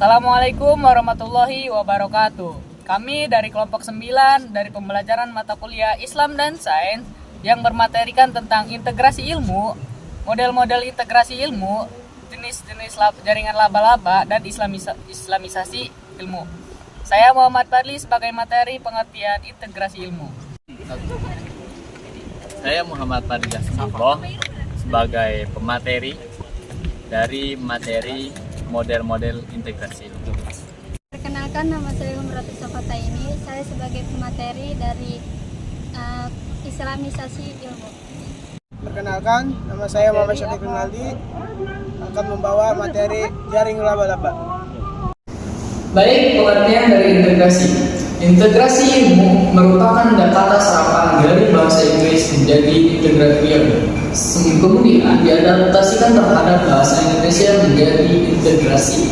Assalamualaikum warahmatullahi wabarakatuh. Kami dari kelompok 9 dari pembelajaran mata kuliah Islam dan Sains yang bermaterikan tentang integrasi ilmu, model-model integrasi ilmu, jenis-jenis jaringan laba-laba, dan islamisasi ilmu. Saya Muhammad Fadli sebagai materi pengertian integrasi ilmu. Saya Muhammad Fadli sebagai pemateri dari materi model-model integrasi ilmu. Perkenalkan, nama saya Umratu Safata ini. Saya sebagai pemateri dari islamisasi ilmu. Perkenalkan, nama saya Muhammad Syafiq Rinaldi akan membawa materi jaring laba-laba. Baik, pengertian dari integrasi. Integrasi ilmu merupakan kata serapan dari bahasa Inggris menjadi integration. Kemudian diadaptasikan terhadap bahasa Indonesia menjadi integrasi.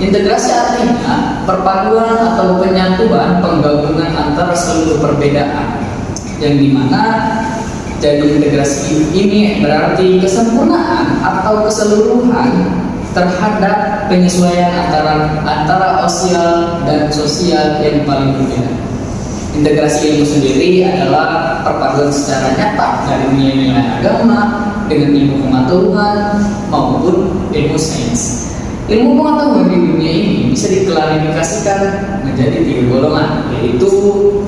Integrasi artinya perpaduan atau penyatuan penggabungan antara seluruh perbedaan, yang dimana jadi integrasi ini berarti kesempurnaan atau keseluruhan terhadap penyesuaian antara sosial dan sosial yang paling berbeda. Integrasi ilmu sendiri adalah perpaduan secara nyata dari nilai-nilai agama dengan ilmu pengetahuan maupun ilmu sains. Ilmu pengetahuan di dunia ini bisa diklasifikasikan menjadi 3 golongan, yaitu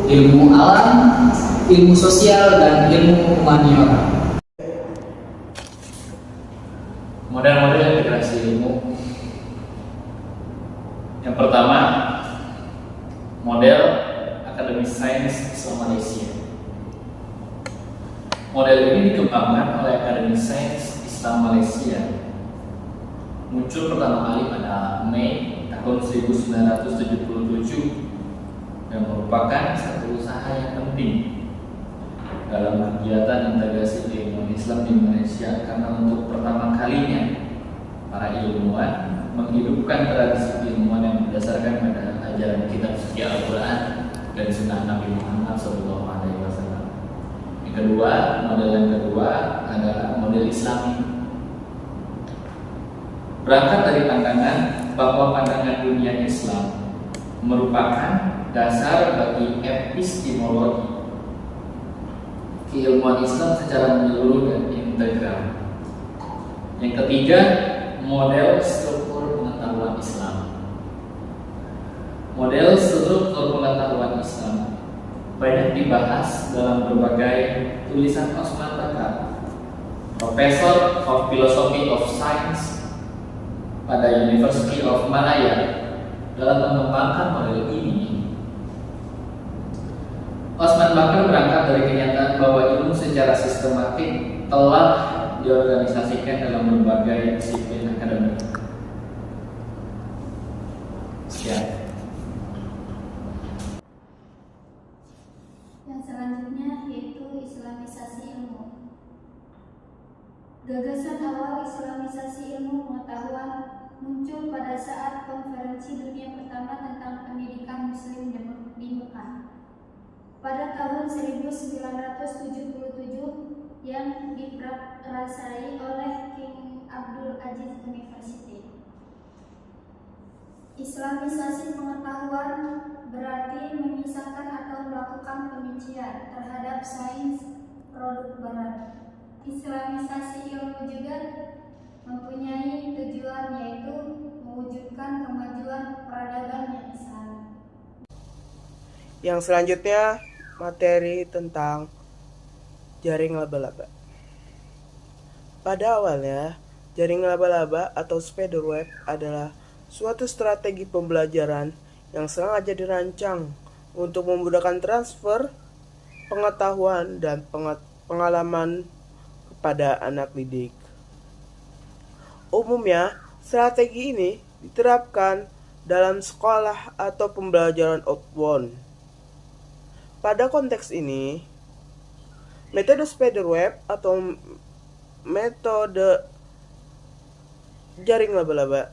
ilmu alam, ilmu sosial, dan ilmu humaniora. Model-model integrasi ilmu. Yang pertama, model Akademi Sains Islam Malaysia. Model ini dikembangkan oleh Akademi Sains Islam Malaysia. Muncul pertama kali pada Mei tahun 1977 dan merupakan satu usaha yang penting dalam kegiatan integrasi ilmu Islam di Malaysia, karena untuk pertama kalinya para ilmuwan menghidupkan tradisi ilmuwan yang berdasarkan pada ajaran kitab suci Al-Quran dan sunnah Nabi Muhammad SAW. Model yang kedua adalah model Islami. Berangkat dari pandangan bahwa pandangan dunia Islam merupakan dasar bagi epistemologi keilmuan Islam secara menyeluruh dan integral. Yang ketiga, model struktur pengetahuan Islam. Model struktur pengetahuan Islam banyak dibahas dalam berbagai tulisan Osman Bakar, Professor of Philosophy of Science pada University of Malaya, dalam mengembangkan model ini. Osman Bakar berangkat dari kenyataan bahwa ilmu secara sistematik telah diorganisasikan dalam berbagai disiplin akademik. Sekian. Yang selanjutnya yaitu islamisasi ilmu. Gagasan awal islamisasi ilmu pengetahuan muncul pada saat konferensi dunia pertama tentang pendidikan muslim di Mekah pada tahun 1977 yang diprakarsai oleh King Abdul Aziz University. Islamisasi pengetahuan berarti memisahkan atau melakukan penyucian terhadap sains produk barat. Islamisasi ilmu juga mempunyai tujuan, yaitu mewujudkan kemajuan peradaban yang Islam. Yang selanjutnya, materi tentang jaring laba-laba. Pada awalnya, jaring laba-laba atau spider web adalah suatu strategi pembelajaran yang sengaja dirancang untuk memudahkan transfer pengetahuan dan pengalaman kepada anak didik. Umumnya, strategi ini diterapkan dalam sekolah atau pembelajaran outbound. Pada konteks ini, metode spider web atau metode jaring laba-laba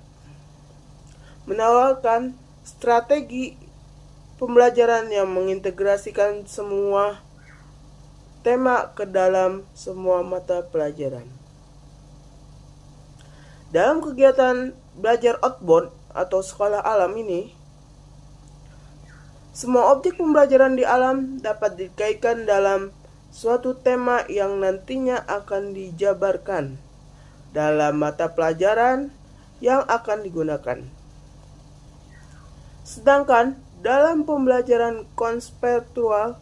menawarkan strategi pembelajaran yang mengintegrasikan semua tema ke dalam semua mata pelajaran. Dalam kegiatan belajar outbound atau sekolah alam ini, semua objek pembelajaran di alam dapat dikaitkan dalam suatu tema yang nantinya akan dijabarkan dalam mata pelajaran yang akan digunakan. Sedangkan dalam pembelajaran konseptual,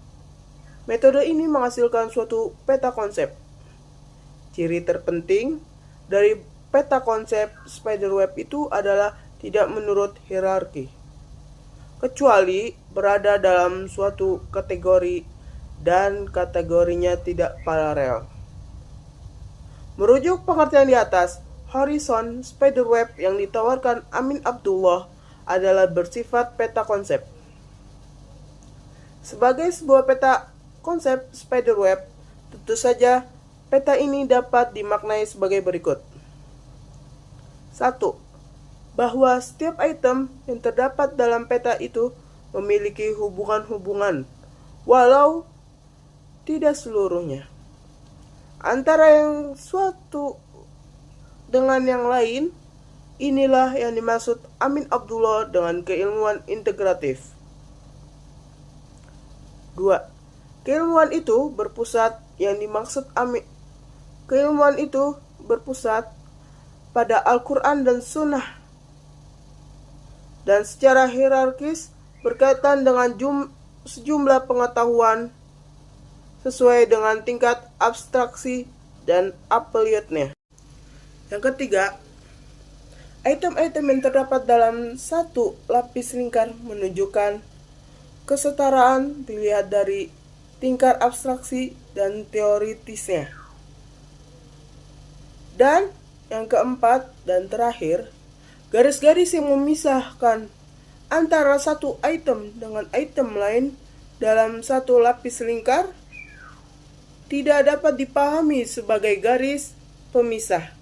metode ini menghasilkan suatu peta konsep. Ciri terpenting dari peta konsep spiderweb itu adalah tidak menurut hierarki, kecuali berada dalam suatu kategori dan kategorinya tidak paralel. Merujuk pengertian di atas, horizon spiderweb yang ditawarkan Amin Abdullah adalah bersifat peta konsep. Sebagai sebuah peta konsep spiderweb, tentu saja peta ini dapat dimaknai sebagai berikut. 1. Bahwa setiap item yang terdapat dalam peta itu memiliki hubungan-hubungan, walau tidak seluruhnya, antara yang suatu dengan yang lain. Inilah yang dimaksud Amin Abdullah dengan keilmuan integratif. 2. Keilmuan itu berpusat pada Al-Quran dan Sunnah, dan secara hierarkis berkaitan dengan sejumlah pengetahuan sesuai dengan tingkat abstraksi dan absolutnya. Yang ketiga, item-item yang terdapat dalam satu lapis lingkar menunjukkan kesetaraan dilihat dari tingkat abstraksi dan teoritisnya. Dan yang keempat dan terakhir, garis-garis yang memisahkan antara satu item dengan item lain dalam satu lapis lingkar tidak dapat dipahami sebagai garis pemisah.